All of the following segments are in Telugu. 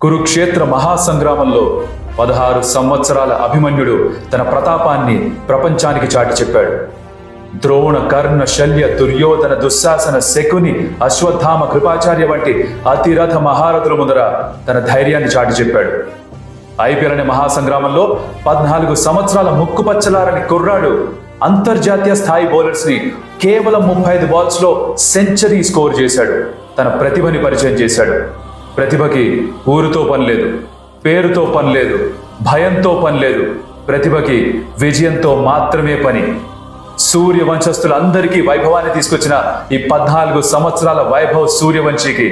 కురుక్షేత్ర మహాసంగ్రామంలో 16 సంవత్సరాల అభిమన్యుడు తన ప్రతాపాన్ని ప్రపంచానికి చాటి చెప్పాడు. ద్రోణ, కర్ణ, శల్య, దుర్యోధన, దుశ్శాసన, శకుని, అశ్వత్థామ, కృపాచార్య వంటి అతిరథ మహారథుల ముందర తన ధైర్యాన్ని చాటి చెప్పాడు. ఐపీఎల్ అనే మహాసంగ్రామంలో 14 సంవత్సరాల ముక్కుపచ్చలారని కుర్రాడు అంతర్జాతీయ స్థాయి బౌలర్స్ ని కేవలం 35 బాల్స్ లో సెంచరీ స్కోర్ చేశాడు. తన ప్రతిభని పరిచయం చేశాడు. ప్రతిభకి ఊరుతో పని లేదు, పేరుతో పని లేదు, భయంతో పని లేదు. ప్రతిభకి విజయంతో మాత్రమే పని. సూర్య వంశస్థులందరికీ వైభవాన్ని తీసుకొచ్చిన ఈ 14 సంవత్సరాల వైభవ్ సూర్యవంశీకి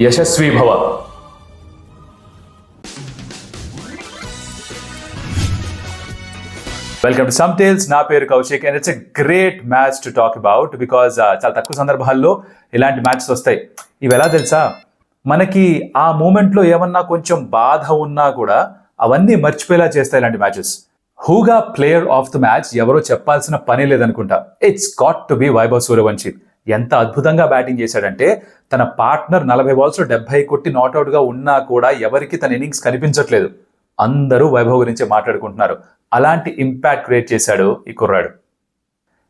యశస్వీ భవ. Welcome to some tales. నా పేరు Kaushik and it's a great match to talk about because చాలా తక్కువ సందర్భాల్లో ఇలాంటి మ్యాచెస్ వస్తాయి. ఇవి ఎలా తెలుసా, మనకి ఆ మూమెంట్లో ఏమన్నా కొంచెం బాధ ఉన్నా కూడా అవన్నీ మర్చిపోయేలా చేస్తాయి ఇలాంటి మ్యాచెస్. హూగా ప్లేయర్ ఆఫ్ ద మ్యాచ్ ఎవరో చెప్పాల్సిన పని లేదనుకుంటా. It's got to be Vaibhav Suryavanshi. ఎంత అద్భుతంగా బ్యాటింగ్ చేశాడంటే తన పార్ట్నర్ 40 బాల్స్ 70 కొట్టి నాట్అవుట్ గా ఉన్నా కూడా ఎవరికి తన ఇన్నింగ్స్ కనిపించట్లేదు. అందరూ వైభవ్ గురించి మాట్లాడుకుంటున్నారు. అలాంటి ఇంపాక్ట్ క్రియేట్ చేశాడు ఈ కుర్రాడు.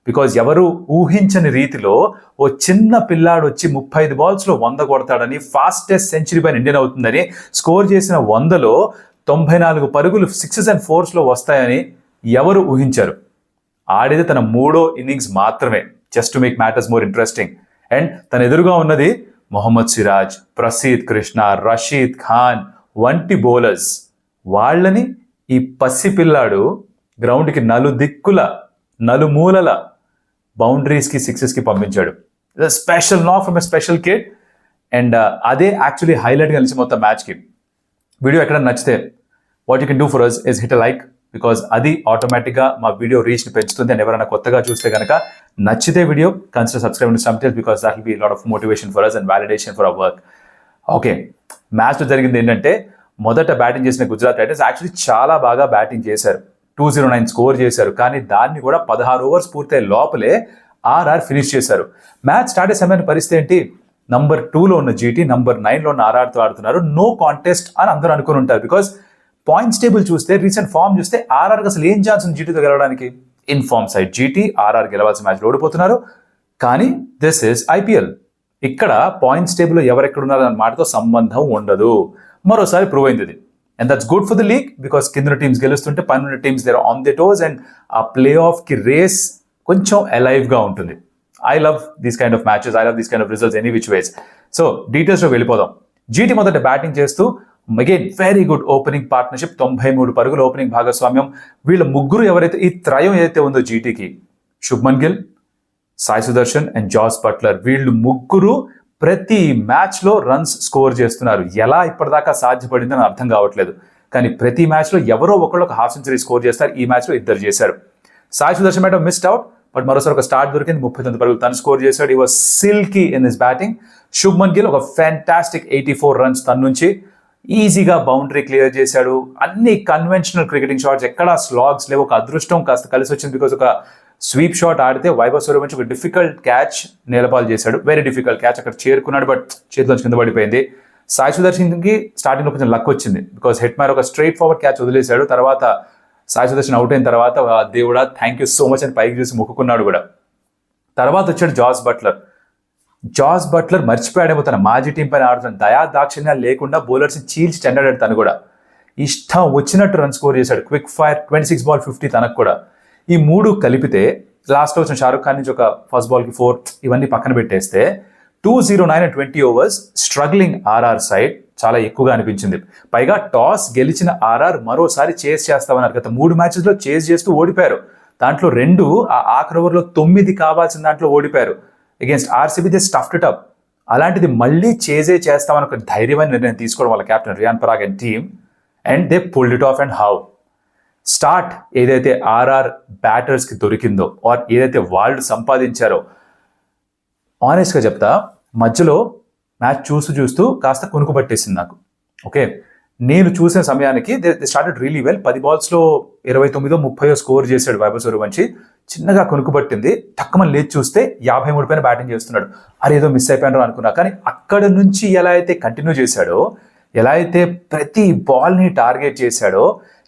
బికాజ్ ఎవరు ఊహించని రీతిలో ఓ చిన్న పిల్లాడు వచ్చి 35 బాల్స్లో 100 కొడతాడని, ఫాస్టెస్ట్ సెంచరీ పైన ఇండియన్ అవుతుందని, స్కోర్ చేసిన 100లో 94 పరుగులు 6s and 4s వస్తాయని ఎవరు ఊహించారు. ఆడేది తన 3వ ఇన్నింగ్స్ మాత్రమే, just to make matters more interesting. And తన ఎదురుగా ఉన్నది మొహమ్మద్ సిరాజ్, ప్రసీద్ కృష్ణ, రషీద్ ఖాన్ వంటి బౌలర్స్. వాళ్ళని ఈ పసి పిల్లాడు గ్రౌండ్కి నలుమూలల బౌండరీస్కి, సిక్సెస్కి పంపించాడు. Special knock from a special kid. And అదే యాక్చువల్లీ హైలైట్గా నిలిచి మొత్తం మ్యాచ్కి. వీడియో ఎక్కడ నచ్చితే what you can do for us is hit a like, because అది ఆటోమేటిక్గా మా వీడియో రీచ్ని పెంచుతుంది. అండ్ ఎవరైనా కొత్తగా చూస్తే కనుక నచ్చితే video consider subscribe to some tales, because that will be lot of motivation for us and validation for our work. Okay, మ్యాచ్లో జరిగింది ఏంటంటే, మొదట బ్యాటింగ్ చేసిన గుజరాత్ టైటన్స్ యాక్చువల్లీ చాలా బాగా బ్యాటింగ్ చేశారు. 209 స్కోర్ చేశారు. కానీ దాన్ని కూడా 16 ఓవర్స్ పూర్తయ్యే లోపలే ఆర్ఆర్ ఫినిష్ చేశారు. మ్యాచ్ స్టార్ట్ అయ్యే సమయాన్ని పరిస్థితి ఏంటి, నంబర్ 2లో ఉన్న జీటీ నంబర్ 9లో ఉన్న ఆర్ఆర్తో ఆడుతున్నారు. నో కాంటెస్ట్ అని అందరూ అనుకుని ఉంటారు. బికాజ్ పాయింట్స్ టేబుల్ చూస్తే, రీసెంట్ ఫామ్ చూస్తే ఆర్ఆర్కి అసలు ఏం ఛాన్స్ ఉంది జీటీతో గెలవడానికి. In form side GT, RR గెలవాల్సిన మ్యాచ్లో ఓడిపోతున్నారు. కానీ దిస్ ఇస్ ఐపీఎల్. ఇక్కడ పాయింట్స్ టేబుల్లో ఎవరెక్కడున్నారు అన్న మాటతో సంబంధం ఉండదు. మరోసారి ప్రూవ్ అయింది ఇది. And that's good for the league, because కింద టీమ్స్ గెలుస్తుంటే పైన teams there on the toes. And ఆ ప్లే ఆఫ్కి రేస్ కొంచెం అలైవ్గా ఉంటుంది. I love these kind of matches, I love these kind of results any which ways. So డీటెయిల్స్లో వెళ్ళిపోదాం. జీటీ మొదట బ్యాటింగ్ చేస్తూ again very good opening partnership, 93 పరుగుల ఓపెనింగ్ భాగస్వామ్యం. వీళ్ళ ముగ్గురు ఎవరైతే, ఈ త్రయం ఏదైతే ఉందో జీటీకి, Shubman Gill, Sai Sudharsan and Jos Buttler, వీళ్ళు ముగ్గురు ప్రతి మ్యాచ్లో రన్స్ స్కోర్ చేస్తున్నారు. ఎలా ఇప్పటిదాకా సాధ్యపడిందని అర్థం కావట్లేదు. కానీ ప్రతి మ్యాచ్లో ఎవరో ఒకళ్ళు ఒక హాఫ్ సెంచరీ స్కోర్ చేస్తారు. ఈ మ్యాచ్లో ఇద్దరు చేశారు. Sai Sudarshan madam missed out, but మరోసారి ఒక స్టార్ట్ దొరికింది. 39 పరుగులు తను స్కోర్ చేశాడు. ఈ was silky in his batting. Shubman Gill ఒక ఫ్యాంటాస్టిక్ 84 రన్స్ తన నుంచి ఈజీగా బౌండరీ క్లియర్ చేశాడు. అన్ని కన్వెన్షనల్ క్రికెటింగ్ షాట్స్, ఎక్కడా స్లాగ్స్ లేవు. ఒక అదృష్టం కాస్త కలిసి వచ్చింది. బికాజ్ ఒక స్వీప్ షాట్ ఆడితే వైభవ్ సూర్యవంశీ ఒక డిఫికల్ట్ క్యాచ్ నేలపాలు చేశాడు. వెరీ డిఫికల్ట్ క్యాచ్, అక్కడ చేరుకున్నాడు, బట్ చేతిలోంచి కింద పడిపోయింది. సాయి సుదర్శన్కి స్టార్టింగ్లో కొంచెం లక్ వచ్చింది. బికాజ్ హెట్ మ్యాన్ ఒక స్ట్రైట్ ఫార్వర్డ్ క్యాచ్ వదిలేశాడు. తర్వాత సాయి సుదర్శన్ అవుట్ అయిన తర్వాత దేవుడా థ్యాంక్ యూ సో మచ్ అని పైకి చూసి మొక్కుకున్నాడు కూడా. తర్వాత వచ్చాడు జాస్ బట్లర్ మర్చిపోయాడేమో తన మాజీ టీం పైన ఆడుతున్న దయా దాక్షిణ్యాలు లేకుండా బౌలర్స్ని చీల్చి చెండాడాడు. తను కూడా ఇష్టం వచ్చినట్టు రన్ స్కోర్ చేశాడు. క్విక్ ఫైర్ 26 బాల్ 50 తనకు కూడా. ఈ మూడు కలిపితే లాస్ట్లో వచ్చిన షారుఖ్ ఖాన్ నుంచి ఒక ఫస్ట్ బాల్కి 4, ఇవన్నీ పక్కన పెట్టేస్తే 209 and 20 overs struggling RR side చాలా ఎక్కువగా అనిపించింది. పైగా టాస్ గెలిచిన ఆర్ఆర్ మరోసారి చేస్ చేస్తామన్నారు. గత 3 మ్యాచెస్లో చేస్ చేస్తూ ఓడిపోయారు. దాంట్లో 2 ఆ ఆఖరి ఓవర్లో 9 కావాల్సిన దాంట్లో ఓడిపోయారు. Against RCB they stuffed it up. అలాంటిది మళ్ళీ చేస్తామని ఒక ధైర్యమైన నిర్ణయం తీసుకోవడం వాళ్ళ captain Riyan Parag and team. And they pulled it off. And how start ఏదైతే ఆర్ఆర్ బ్యాటర్స్కి దొరికిందో, ఆర్ ఏదైతే వాళ్ళు సంపాదించారో, ఆనెస్ట్గా చెప్తా, మధ్యలో మ్యాచ్ చూస్తూ కాస్త కొనుక్కు పట్టేసింది నాకు. ఓకే, నేను చూసిన సమయానికి they started really well. 10 బాల్స్లో 29 30 score చేశాడు వైభవ్ సూర్యవంశీ. చిన్నగా కొనుక్కు పట్టింది. టక్కుమని లేచి చూస్తే 53 పైన బ్యాటింగ్ చేస్తున్నాడు. అరే ఏదో మిస్ అయిపోయాడు అనుకున్నా. కానీ అక్కడ నుంచి ఎలా అయితే కంటిన్యూ చేశాడో, ఎలా అయితే ప్రతి బాల్ని టార్గెట్ చేశాడో,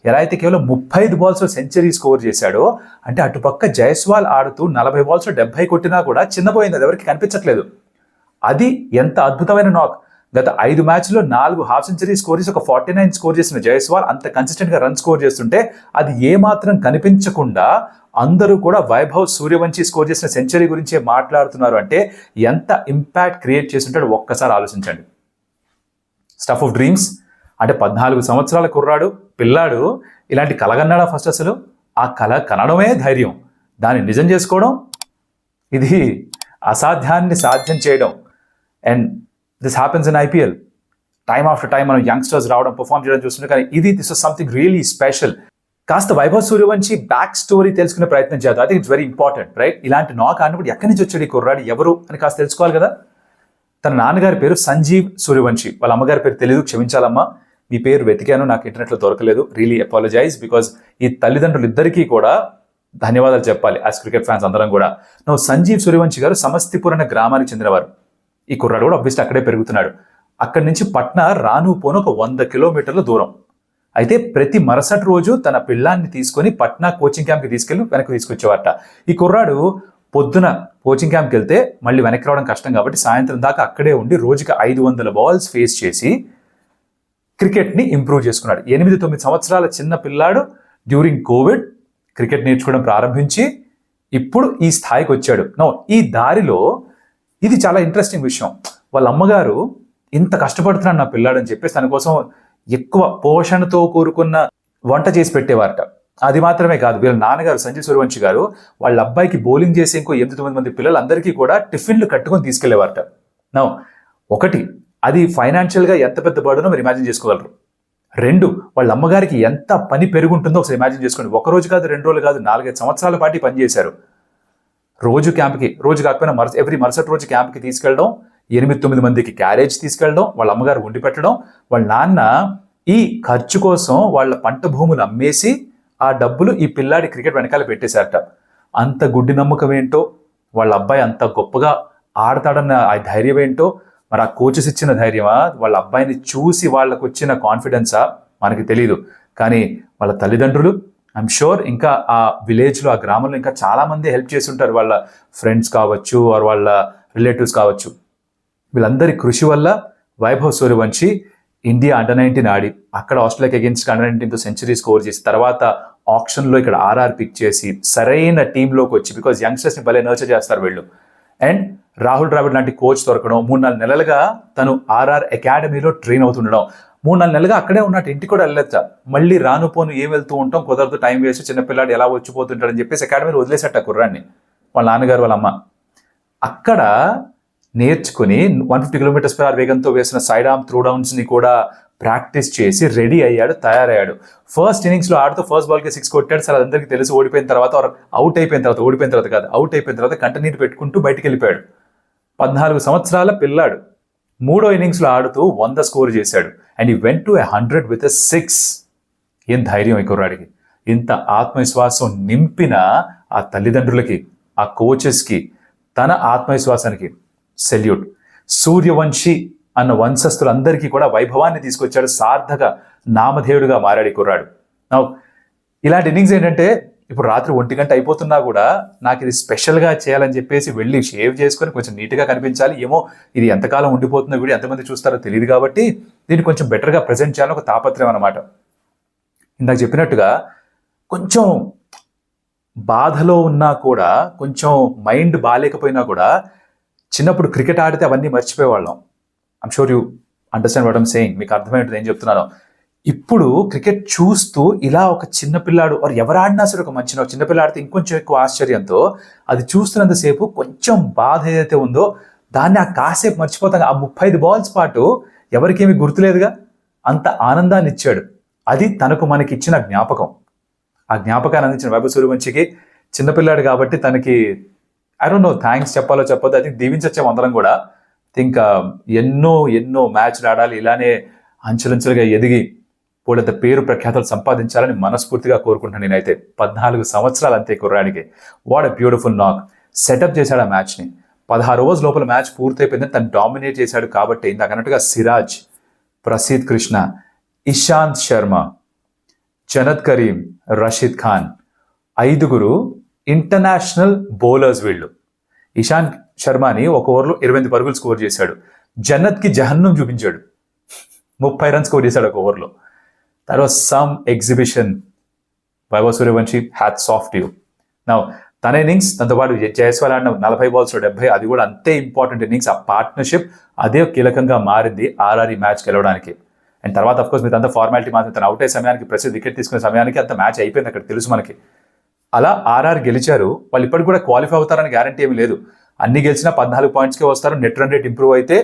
ఎలా అయితే కేవలం 35 బాల్స్లో సెంచరీ స్కోర్ చేశాడో, అంటే అటుపక్క జైస్వాల్ ఆడుతూ 40 బాల్స్లో 70 కొట్టినా కూడా చిన్నపోయింది, అది ఎవరికి కనిపించట్లేదు. అది ఎంత అద్భుతమైన నాక్. గత 5 మ్యాచ్లో 4 హాఫ్ సెంచరీ స్కోర్ చేసి ఒక 49 స్కోర్ చేసిన జైస్వాల్ అంత కన్సిస్టెంట్గా రన్ స్కోర్ చేస్తుంటే అది ఏమాత్రం కనిపించకుండా అందరూ కూడా వైభవ్ సూర్యవంశీ స్కోర్ చేసిన సెంచరీ గురించే మాట్లాడుతున్నారు. అంటే ఎంత ఇంపాక్ట్ క్రియేట్ చేస్తుంటాడో ఒక్కసారి ఆలోచించండి. Stuff of dreams. అంటే 14 సంవత్సరాల కుర్రాడు, పిల్లాడు ఇలాంటి కలగన్నాడా ఫస్ట్? అసలు ఆ కల కనడమే ధైర్యం, దాన్ని నిజం చేసుకోవడం, ఇది అసాధ్యాన్ని సాధ్యం చేయడం. And this happens in IPL. Time after time మనం యంగ్స్టర్స్ రావడం, పర్ఫార్మ్ చేయడం చూస్తుంటే, కానీ this is something really special. కాస్త వైభవ్ సూర్యవంశీ బ్యాక్ స్టోరీ తెలుసుకునే ప్రయత్నం చేద్దాం. I think it's very important, right? ఇలాంటి నాక్ ఆడినప్పుడు ఎక్కడి నుంచి వచ్చాడు ఈ కుర్రాడు, ఎవరు అని కాస్త తెలుసుకోవాలి కదా. తన నాన్నగారి పేరు సంజీవ్ సూర్యవంశీ, వాళ్ళ అమ్మగారి పేరు తెలియదు, క్షమించాలమ్మా. మీ పేరు వెతికాను, నాకు ఇంటర్నెట్లో దొరకలేదు, రియలీ అపాలజైజ్. బికాజ్ ఈ తల్లిదండ్రులు ఇద్దరికీ కూడా ధన్యవాదాలు చెప్పాలి యాజ్ క్రికెట్ ఫ్యాన్స్ అందరం కూడా. సంజీవ్ సూర్యవంశీ గారు సమస్తిపూర్ అనే గ్రామానికి చెందినవారు. ఈ కుర్రాడు కూడా అబ్వియస్లీ అక్కడే పెరుగుతున్నాడు. అక్కడి నుంచి పట్నా రాను పోను ఒక 100 కిలోమీటర్ల దూరం. అయితే ప్రతి మరుసటి రోజు తన పిల్లాన్ని తీసుకొని పట్నా కోచింగ్ క్యాంప్కి తీసుకెళ్ళి వెనక్కి తీసుకొచ్చేవారట. ఈ కుర్రాడు పొద్దున కోచింగ్ క్యాంప్కి వెళ్తే మళ్ళీ వెనక్కి రావడం కష్టం కాబట్టి సాయంత్రం దాకా అక్కడే ఉండి రోజుకి 500 బాల్స్ ఫేస్ చేసి క్రికెట్ని ఇంప్రూవ్ చేసుకున్నాడు. 8-9 సంవత్సరాల చిన్న పిల్లాడు డ్యూరింగ్ కోవిడ్ క్రికెట్ నేర్చుకోవడం ప్రారంభించి ఇప్పుడు ఈ స్థాయికి వచ్చాడు. ఈ దారిలో ఇది చాలా ఇంట్రెస్టింగ్ విషయం. వాళ్ళ అమ్మగారు ఇంత కష్టపడుతున్నాడు నా పిల్లాడు అని చెప్పేసి తన కోసం ఎక్కువ పోషణతో కూరుకున్న వంట చేసి పెట్టేవారట. అది మాత్రమే కాదు, వీళ్ళ నాన్నగారు సంజయ్ సూర్యవంశీ గారు వాళ్ళ అబ్బాయికి బౌలింగ్ చేసి ఇంకో 8-9 మంది పిల్లలందరికీ కూడా టిఫిన్లు కట్టుకొని తీసుకెళ్లేవారట. ఒకటి, అది ఫైనాన్షియల్గా ఎంత పెద్ద బర్డనో మీరు ఇమాజిన్ చేసుకోగలరు. 2, వాళ్ళ అమ్మగారికి ఎంత పని పెరుగుంటుందో ఒకసారి ఇమాజిన్ చేసుకోండి. ఒక రోజు కాదు, 2 రోజులు కాదు, 4-5 సంవత్సరాల పాటు పనిచేశారు. రోజు క్యాంప్కి, రోజు కాకపోయినా మరుసటి రోజు క్యాంప్కి తీసుకెళ్ళడం, 8-9 మందికి క్యారేజ్ తీసుకెళ్ళడం, వాళ్ళ అమ్మగారు వండి పెట్టడం, వాళ్ళ నాన్న ఈ ఖర్చు కోసం వాళ్ళ పంట భూములు అమ్మేసి ఆ డబ్బులు ఈ పిల్లాడి క్రికెట్ వెనకాల పెట్టేశారట. అంత గుడ్డి నమ్మకం ఏంటో, వాళ్ళ అబ్బాయి అంత గొప్పగా ఆడతాడన్న ఆ ధైర్యం ఏంటో, మరి ఆ కోచెస్ ఇచ్చిన ధైర్యమా, వాళ్ళ అబ్బాయిని చూసి వాళ్ళకు వచ్చిన కాన్ఫిడెన్సా మనకి తెలియదు. కానీ వాళ్ళ తల్లిదండ్రులు, ఐఎమ్ షూర్ ఇంకా ఆ విలేజ్లో, ఆ గ్రామంలో ఇంకా చాలామంది హెల్ప్ చేసి ఉంటారు. వాళ్ళ ఫ్రెండ్స్ కావచ్చు, ఆర్ వాళ్ళ రిలేటివ్స్ కావచ్చు. వీళ్ళందరి కృషి వల్ల వైభవ్ సూర్యవంశీ ఇండియా అండర్-19 ఆడి అక్కడ ఆస్ట్రేలియాకి అగేన్స్ట్ అండర్-19తో సెంచరీ స్కోర్ చేసి తర్వాత ఆప్షన్లో ఇక్కడ RR పిక్ చేసి సరైన టీంలోకి వచ్చి, బికాజ్ యంగ్స్టర్స్ని భలే నర్చర్ చేస్తారు వీళ్ళు. అండ్ రాహుల్ ద్రావిడ్ లాంటి కోచ్ దొరకడం, 3-4 నెలలుగా తను RR అకాడమీలో ట్రైన్ అవుతుండడం, 3-4 నెలలుగా అక్కడే ఉన్నట్టు, ఇంటికి కూడా వెళ్ళొచ్చ. మళ్ళీ రాను పోను ఏం వెళ్తూ ఉంటాం, కుదరదు, టైం వేస్ట్, చిన్నపిల్లాడు ఎలా వచ్చిపోతుంటాడని చెప్పేసి అకాడమీలో వదిలేసట కుర్రాన్ని వాళ్ళ నాన్నగారు వాళ్ళ అమ్మ. అక్కడ నేర్చుకుని 150 km/h వేగంతో వేసిన సైడ్ ఆర్మ్ త్రూ డౌన్స్ని కూడా ప్రాక్టీస్ చేసి రెడీ అయ్యాడు, తయారయ్యాడు. ఫస్ట్ ఇన్నింగ్స్లో ఆడుతూ ఫస్ట్ బాల్కి 6 కొట్టాడు. సార్ అందరికీ తెలుసు. అవుట్ అయిపోయిన తర్వాత కంటనీరు పెట్టుకుంటూ బయటికి వెళ్ళిపోయాడు. 14 సంవత్సరాల పిల్లాడు 3వ ఇన్నింగ్స్లో ఆడుతూ 100 స్కోర్ చేశాడు. అండ్ ఈ వెంట్ టు 100 విత్ 6. ఏం ధైర్యం ఈ కుర్రాడికి! ఇంత ఆత్మవిశ్వాసం నింపిన ఆ తల్లిదండ్రులకి, ఆ కోచెస్కి, తన ఆత్మవిశ్వాసానికి సెల్యూట్. సూర్యవంశీ అన్న వంశస్థులందరికీ కూడా వైభవాన్ని తీసుకొచ్చాడు. సార్థక నామధేయుడుగా మారాడు కుర్రాడు. ఇలాంటి ఇన్నింగ్స్ ఏంటంటే, ఇప్పుడు రాత్రి 1 గంట అయిపోతున్నా కూడా నాకు ఇది స్పెషల్గా చేయాలని చెప్పేసి వెళ్ళి షేవ్ చేసుకొని కొంచెం నీట్గా కనిపించాలి. ఏమో ఇది ఎంతకాలం ఉండిపోతుందో, వీడియో ఎంతమంది చూస్తారో తెలియదు కాబట్టి దీన్ని కొంచెం బెటర్గా ప్రజెంట్ చేయాలని ఒక తాపత్రయం అనమాట. ఇందాక చెప్పినట్టుగా కొంచెం బాధలో ఉన్నా కూడా, కొంచెం మైండ్ బాగాలేకపోయినా కూడా, చిన్నప్పుడు క్రికెట్ ఆడితే అవన్నీ మర్చిపోయేవాళ్ళం. I'm sure you understand what I'm saying. మీకు అర్థమైంటుంది ఏం చెప్తున్నాను. ఇప్పుడు క్రికెట్ చూస్తూ ఇలా ఒక చిన్నపిల్లాడు, ఎవరు ఆడినా సరే ఒక మంచి చిన్నపిల్ల ఆడితే ఇంకొంచెం ఎక్కువ ఆశ్చర్యంతో అది చూస్తున్నంతసేపు కొంచెం బాధ ఏదైతే ఉందో దాన్ని ఆ కాసేపు మర్చిపోతాం. ఆ 35 బాల్స్ పాటు ఎవరికేమీ గుర్తులేదుగా, అంత ఆనందాన్ని ఇచ్చాడు. అది తనకు మనకి ఇచ్చిన జ్ఞాపకం. ఆ జ్ఞాపకాన్ని అందించిన వైభవ్ సూర్యవంశీకి, చిన్నపిల్లాడు కాబట్టి తనకి ఐ డోంట్ నో థ్యాంక్స్ చెప్పాలో చెప్పొద్దు. అది దీవించచ్చాము అందరం కూడా. ఇంకా ఎన్నో మ్యాచ్లు ఆడాలి, ఇలానే అంచెలంచెలుగా ఎదిగి పోలంత పేరు ప్రఖ్యాతలు సంపాదించాలని మనస్ఫూర్తిగా కోరుకుంటాను నేనైతే. 14 సంవత్సరాలు అంతే కుర్రాడికి. వాట్ ఎ బ్యూటిఫుల్ నాక్. సెటప్ చేశాడు ఆ మ్యాచ్ని. 16 ఓవర్స్ లోపల మ్యాచ్ పూర్తయిపోయిందని తను డామినేట్ చేశాడు కాబట్టి, ఇందాక అన్నట్టుగా సిరాజ్ ప్రసీద్ కృష్ణ, ఇషాంత్ శర్మ, జనత్ కరీం, రషీద్ ఖాన్, 5 ఇంటర్నేషనల్ బౌలర్స్ వీళ్ళు. ఇషాంత్ శర్మని ఒక ఓవర్లో 28 పరుగులు స్కోర్ చేశాడు. జనత్కి జహన్నం చూపించాడు, 30 రన్స్ స్కోర్ చేశాడు ఒక ఓవర్లో. తర్వాత some exhibition. Vaibhav Suryavanshi, hats off to you. Now తన ఇన్నింగ్స్, దాంతో పాటు జైస్వాల్ ఆడిన 40 బాల్స్లో 70, అది కూడా అంతే ఇంపార్టెంట్ ఇన్నింగ్స్. ఆ పార్ట్నర్షిప్ అదే కీలకంగా మారింది ఆర్ఆర్ ఈ మ్యాచ్ గెలవడానికి. అండ్ తర్వాత అఫ్కోర్స్ మీరు అంత ఫార్మాలిటీ మాత్రం తను అవుట్ అయ్యే సమయానికి, ప్రసిద్ధ వికెట్ తీసుకునే సమయానికి అంత మ్యాచ్ అయిపోయింది అక్కడ, తెలుసు మనకి. అలా ఆర్ఆర్ గెలిచారు. వాళ్ళు ఇప్పటికి కూడా క్వాలిఫై అవుతారని గ్యారంటీ ఏమీ లేదు. అన్ని గెలిచినా 14 పాయింట్స్కే వస్తారు. నెట్ రన్ రేట్ ఇంప్రూవ్ అయితే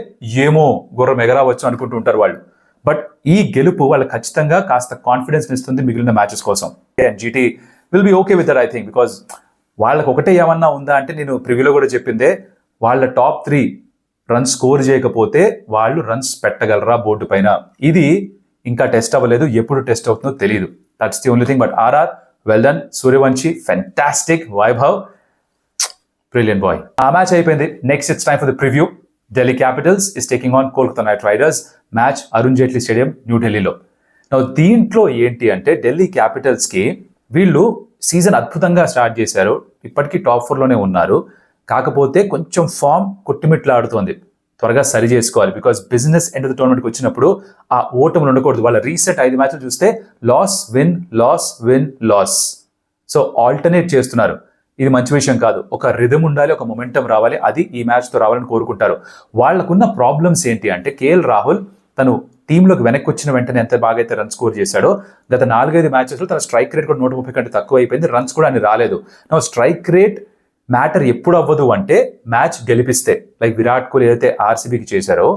ఏమో గుర్రం ఎగరావచ్చు అనుకుంటూ ఉంటారు వాళ్ళు. బట్ ఈ గెలుపు వాళ్ళకి ఖచ్చితంగా కాస్త కాన్ఫిడెన్స్ ఇస్తుంది మిగిలిన మ్యాచెస్ కోసం. And GT will be okay with that I think, because వాళ్ళకి ఒకటే ఏమన్నా ఉందా అంటే, నేను ప్రివ్యూలో కూడా చెప్పిందే, వాళ్ళ టాప్ 3 రన్స్ స్కోర్ చేయకపోతే వాళ్ళు రన్స్ పెట్టగలరా బోర్డు పైన. ఇది ఇంకా టెస్ట్ అవ్వలేదు, ఎప్పుడు టెస్ట్ అవుతుందో తెలియదు. That's the only thing. But RR well done. Suryavanshi fantastic. Vaibhav brilliant boy. ఆ మ్యాచ్ అయిపోయింది. Next it's time for the preview. Delhi Capitals is taking on Kolkata Knight Riders. Match Arun Jaitley stadium, న్యూఢిల్లీలో. దీంట్లో ఏంటి అంటే, ఢిల్లీ క్యాపిటల్స్కి వీళ్ళు సీజన్ అద్భుతంగా స్టార్ట్ చేశారు. ఇప్పటికీ టాప్ 4లోనే ఉన్నారు. కాకపోతే కొంచెం ఫామ్ కొట్టుమిట్లాడుతోంది. త్వరగా సరి చేసుకోవాలి. Because business end of the టోర్నమెంట్కి వచ్చినప్పుడు ఆ ఓటములు ఉండకూడదు. వాళ్ళ రీసెట్ 5 మ్యాచ్లు చూస్తే loss win loss win loss. So alternate చేస్తున్నారు. ఇది మంచి విషయం కాదు. ఒక రిథమ్ ఉండాలి, ఒక మొమెంటం రావాలి. అది ఈ మ్యాచ్తో రావాలని కోరుకుంటారు. వాళ్ళకున్న ప్రాబ్లమ్స్ ఏంటి అంటే, కేఎల్ రాహుల్ తను టీంలోకి వెనక్కి వచ్చిన వెంటనే ఎంత బాగా అయితే రన్ స్కోర్ చేశాడో, గత 4-5 మ్యాచెస్లో తన స్ట్రైక్ రేట్ కూడా 130 కంటే తక్కువ అయిపోయింది. రన్స్ కూడా అని రాలేదు. నా స్ట్రైక్ రేట్ మ్యాటర్ ఎప్పుడు అవ్వదు అంటే, మ్యాచ్ గెలిపిస్తే. లైక్ విరాట్ కోహ్లీ ఏదైతే ఆర్సీబీకి చేశారో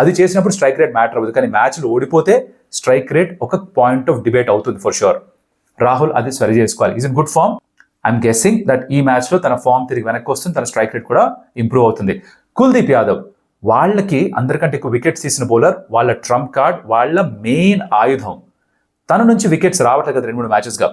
అది చేసినప్పుడు స్ట్రైక్ రేట్ మ్యాటర్ అవ్వదు. కానీ మ్యాచ్లు ఓడిపోతే స్ట్రైక్ రేట్ ఒక పాయింట్ ఆఫ్ డిబేట్ అవుతుంది ఫర్ షూర్. రాహుల్ అది సరి చేసుకోవాలి. Is in good form. I'm guessing that ఈ మ్యాచ్లో తన ఫామ్ తిరిగి వెనక్కి వస్తుంది, తన స్ట్రైక్ రేట్ కూడా ఇంప్రూవ్ అవుతుంది. కుల్దీప్ యాదవ్ వాళ్ళకి అందరికంటే ఎక్కువ వికెట్స్ తీసిన బౌలర్, వాళ్ళ ట్రంప్ కార్డ్, వాళ్ళ మెయిన్ ఆయుధం. తన నుంచి వికెట్స్ రావట్లేదు కదా 2-3 మ్యాచెస్గా.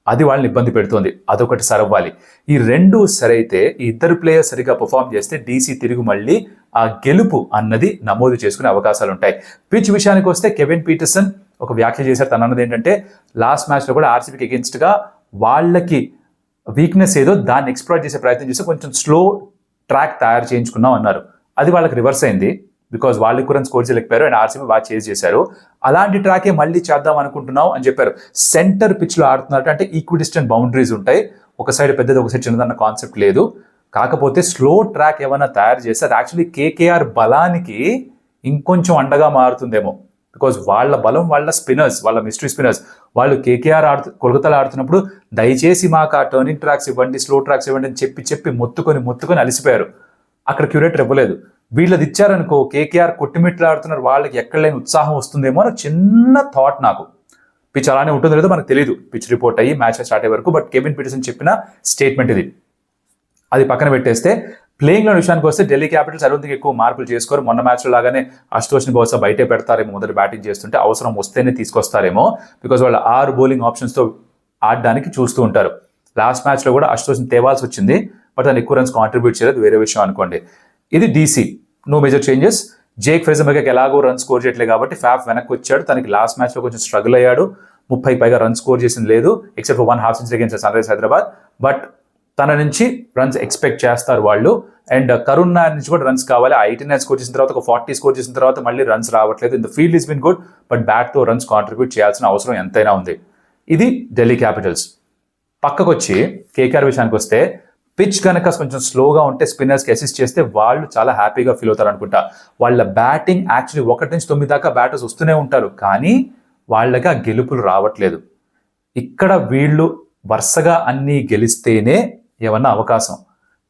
అది వాళ్ళని ఇబ్బంది పెడుతోంది. అదొకటి సరవ్వాలి. ఈ 2 సరైతే, ఈ 2 ప్లేయర్స్ సరిగా పర్ఫామ్ చేస్తే డీసీ తిరిగి మళ్ళీ ఆ గెలుపు అన్నది నమోదు చేసుకునే అవకాశాలు ఉంటాయి. పిచ్ విషయానికి వస్తే కెవిన్ పీటర్సన్ ఒక వ్యాఖ్య చేశారు. తన అన్నది ఏంటంటే, లాస్ట్ మ్యాచ్లో కూడా ఆర్సీబీకి అగేన్స్ట్గా వాళ్ళకి వీక్నెస్ ఏదో దాన్ని ఎక్స్ప్లాయిట్ చేసే ప్రయత్నం చేస్తే కొంచెం స్లో ట్రాక్ తయారు చేయించుకున్నాం అన్నారు. అది వాళ్ళకి రివర్స్ అయింది. బికాజ్ వాళ్ళు ఎక్కువ రన్ స్కోర్ చేయలేకపోయారు అండ్ ఆర్సీబీ బాగా చేజ్ చేశారు. అలాంటి ట్రాకే మళ్ళీ చేద్దాం అనుకుంటున్నాం అని చెప్పారు. సెంటర్ పిచ్లో ఆడుతున్నారు అంటే ఈక్విడిస్టెంట్ బౌండరీస్ ఉంటాయి. ఒక సైడ్ పెద్దది, ఒక సైడ్ చిన్నదన్న కాన్సెప్ట్ లేదు. కాకపోతే స్లో ట్రాక్ ఏమైనా తయారు చేస్తే అది యాక్చువల్లీ కేకేఆర్ బలానికి ఇంకొంచెం అండగా మారుతుందేమో. బికాజ్ వాళ్ళ బలం వాళ్ళ స్పిన్నర్స్, వాళ్ళ మిస్టరీ స్పిన్నర్స్. వాళ్ళు కేకేఆర్ కోల్కతాలో ఆడుతున్నప్పుడు దయచేసి మాకు ఆ టర్నింగ్ ట్రాక్స్ ఇవ్వండి, స్లో ట్రాక్స్ ఇవ్వండి అని చెప్పి మొత్తుకొని అలిసిపోయారు. అక్కడ క్యూరేటర్ ఇవ్వలేదు. వీళ్ళది ఇచ్చారనుకో, కేకేఆర్ కొట్టిమిట్లాడుతున్నారు, వాళ్ళకి ఎక్కడ లేని ఉత్సాహం వస్తుందేమో అని చిన్న థాట్ నాకు. పిచ్ అలానే ఉంటుందో లేదో మనకు తెలియదు, పిచ్ రిపోర్ట్ అయ్యి మ్యాచ్ స్టార్ట్ అయ్యే వరకు. బట్ కెవిన్ పీటర్సన్ చెప్పిన స్టేట్మెంట్ ఇది. అది పక్కన పెట్టేస్తే, ప్లేయింగ్లో విషయానికి వస్తే ఢిల్లీ క్యాపిటల్స్ అరుందికి ఎక్కువ మార్పులు చేసుకోరు. మొన్న మ్యాచ్లో లాగానే అశుతోష్ని బహుశా బయటే పెడతారేమో, మొదటి బ్యాటింగ్ చేస్తుంటే అవసరం వస్తేనే తీసుకొస్తారేమో. బికాజ్ వాళ్ళు 6 బౌలింగ్ ఆప్షన్స్తో ఆడడానికి చూస్తూ ఉంటారు. లాస్ట్ మ్యాచ్లో కూడా అశుతోష్ని తేవాల్సి వచ్చింది, బట్ దాన్ని ఎక్కువ రన్స్ కాంట్రిబ్యూట్ చేయలేదు, వేరే విషయం అనుకోండి. ఇది DC, no major changes. Jake ఫ్రెజెన్బర్గ్ ఎలాగో రన్ స్కోర్ చేయట్లేదు కాబట్టి ఫ్యాఫ్ వెనక్కి వచ్చాడు. తనకి లాస్ట్ మ్యాచ్లో కొంచెం స్ట్రగుల్ అయ్యాడు. 30 పైగా రన్ స్కోర్ చేసింది లేదు, except for 1 half century against Sunrisers Hyderabad. But తన నుంచి రన్స్ ఎక్స్పెక్ట్ చేస్తారు వాళ్ళు. అండ్ కరుణ్ నాయర్ నుంచి కూడా రన్స్ కావాలి. 89 స్కోర్ చేసిన తర్వాత, ఒక 40 స్కోర్ చేసిన తర్వాత మళ్ళీ రన్స్ రావట్లేదు. In the field is been good, but బ్యాట్తో రన్స్ కాంట్రిబ్యూట్ చేయాల్సిన అవసరం ఎంతైనా ఉంది. ఇది ఢిల్లీ క్యాపిటల్స్. పక్కకు వచ్చి కేకేఆర్ విషయానికి వస్తే, పిచ్ కనుక కొంచెం స్లోగా ఉంటే స్పిన్నర్స్కి అసిస్ట్ చేస్తే వాళ్ళు చాలా హ్యాపీగా ఫీల్ అవుతారు అనుకుంటా. వాళ్ళ బ్యాటింగ్ యాక్చువల్లీ 1 నుంచి 9 దాకా బ్యాటర్స్ వస్తూనే ఉంటారు, కానీ వాళ్ళకి ఆ గెలుపులు రావట్లేదు. ఇక్కడ వీళ్ళు వరుసగా అన్నీ గెలిస్తేనే ఏమన్నా అవకాశం.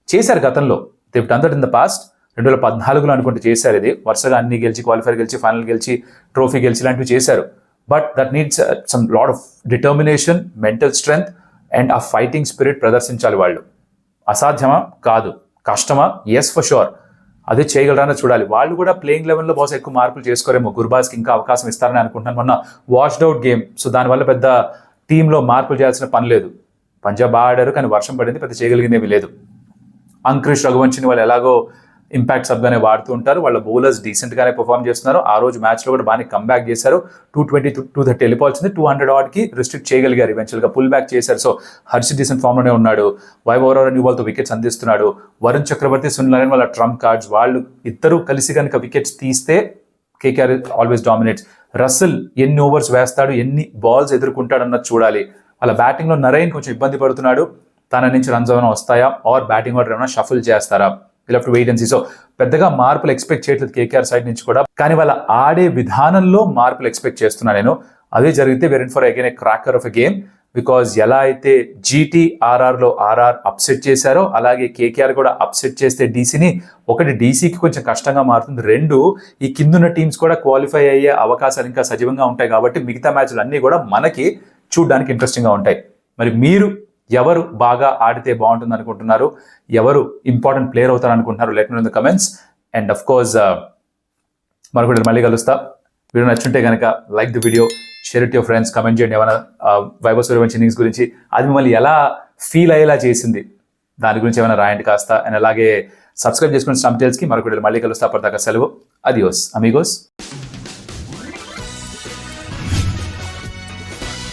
చేశారు గతంలో, they done that in the past. 2014లో అనుకుంటే చేశారు ఇది. వరుసగా అన్ని గెలిచి, క్వాలిఫైర్ గెలిచి, ఫైనల్ గెలిచి, ట్రోఫీ గెలిచి ఇలాంటివి చేశారు. But that needs some lot of determination, mental strength and ఆ ఫైటింగ్ స్పిరిట్ ప్రదర్శించాలి వాళ్ళు. అసాధ్యమా? కాదు. కష్టమా? Yes for sure. అదే చేయగలరానే చూడాలి. వాళ్ళు కూడా ప్లేయింగ్ లెవెల్లో బహుశా ఎక్కువ మార్పులు చేసుకోరేమో. గుర్బాజ్కి ఇంకా అవకాశం ఇస్తారని అనుకుంటున్నాను. మొన్న వాష్డ్ అవుట్ గేమ్, సో దానివల్ల పెద్ద టీంలో మార్పులు చేయాల్సిన పని లేదు. పంజాబ్ బాగా ఆడారు, కానీ వర్షం పడింది, పెద్ద చేయగలిగిందేమీ లేదు. అంకుష్ రఘువంశిని వాళ్ళు ఎలాగో ఇంపాక్ట్ సబ్గానే వాడుతూ ఉంటారు. వాళ్ళ బౌలర్స్ డీసెంట్గానే పర్ఫామ్ చేస్తున్నారు. ఆ రోజు మ్యాచ్లో కూడా బాగా కంబ్యాక్ చేశారు. 220 230 వెళ్ళిపోవాల్సింది 200 ఆడ్కి రిస్ట్రిక్ట్ చేయగలిగారు. ఈవెన్చువల్గా పుల్ బ్యాక్ చేశారు. సో హర్షిత్ డీసెంట్ ఫామ్లోనే ఉన్నాడు. వైభవ్ ఓవరాల్ న్యూ బాల్తో వికెట్స్ అందిస్తున్నాడు. వరుణ్ చక్రవర్తి, సునీల్ నారాయణ వాళ్ళ ట్రంప్ కార్డ్స్, వాళ్ళు ఇద్దరు కలిసి కనుక వికెట్స్ తీస్తే కేకేఆర్ ఆల్వేస్ డామినేట్స్. రసల్ ఎన్ని ఓవర్స్ వేస్తాడు, ఎన్ని బాల్స్ ఎదుర్కొంటాడు అన్నది చూడాలి. వాళ్ళ బ్యాటింగ్లో నరైన్ కొంచెం ఇబ్బంది పడుతున్నాడు. తన నుంచి రన్స్ ఏమైనా వస్తాయా ఆర్ బ్యాటింగ్ ఆర్డర్ ఏమైనా షఫుల్ చేస్తారా, will have to wait and see. So పెద్దగా మార్పులు ఎక్స్పెక్ట్ చేయట్లేదు కేకేఆర్ సైడ్ నుంచి కూడా, కానీ వాళ్ళ ఆడే విధానంలో మార్పులు ఎక్స్పెక్ట్ చేస్తున్నా నేను. అదే జరిగితే we're in for again a cracker of a game. Because ఎలా అయితే జీటీ ఆర్ఆర్లో ఆర్ఆర్ అప్సెట్ చేశారో అలాగే కేకేఆర్ కూడా అప్సెట్ చేస్తే డీసీని, ఒకటి డీసీకి కొంచెం కష్టంగా మారుతుంది, రెండు ఈ కిందున్న టీమ్స్ కూడా క్వాలిఫై అయ్యే అవకాశాలు ఇంకా సజీవంగా ఉంటాయి. కాబట్టి మిగతా మ్యాచ్లు అన్నీ కూడా మనకి చూడడానికి ఇంట్రెస్టింగ్గా ఉంటాయి. మరి మీరు ఎవరు బాగా ఆడితే బాగుంటుంది అనుకుంటున్నారు, ఎవరు ఇంపార్టెంట్ ప్లేయర్ అవుతారు అనుకుంటున్నారు, let me know in the comments. And of course మరొకటి మళ్ళీ కలుస్తా. వీడియో నచ్చుంటే కనుక like the video, share it your friends, comment చేయండి ఏమైనా వైభవ్ సూర్యవంశీ ఇన్నింగ్స్ గురించి, అది మిమ్మల్ని ఎలా ఫీల్ అయ్యేలా చేసింది దాని గురించి ఏమైనా రాయండి కాస్త. అండ్ అలాగే సబ్స్క్రైబ్ చేసుకుని స్టంప్ టైల్స్కి. మరొకటి మళ్ళీ కలుస్తా. అప్పటిదాకా సెలవు. అదియోస్ అమిగోస్.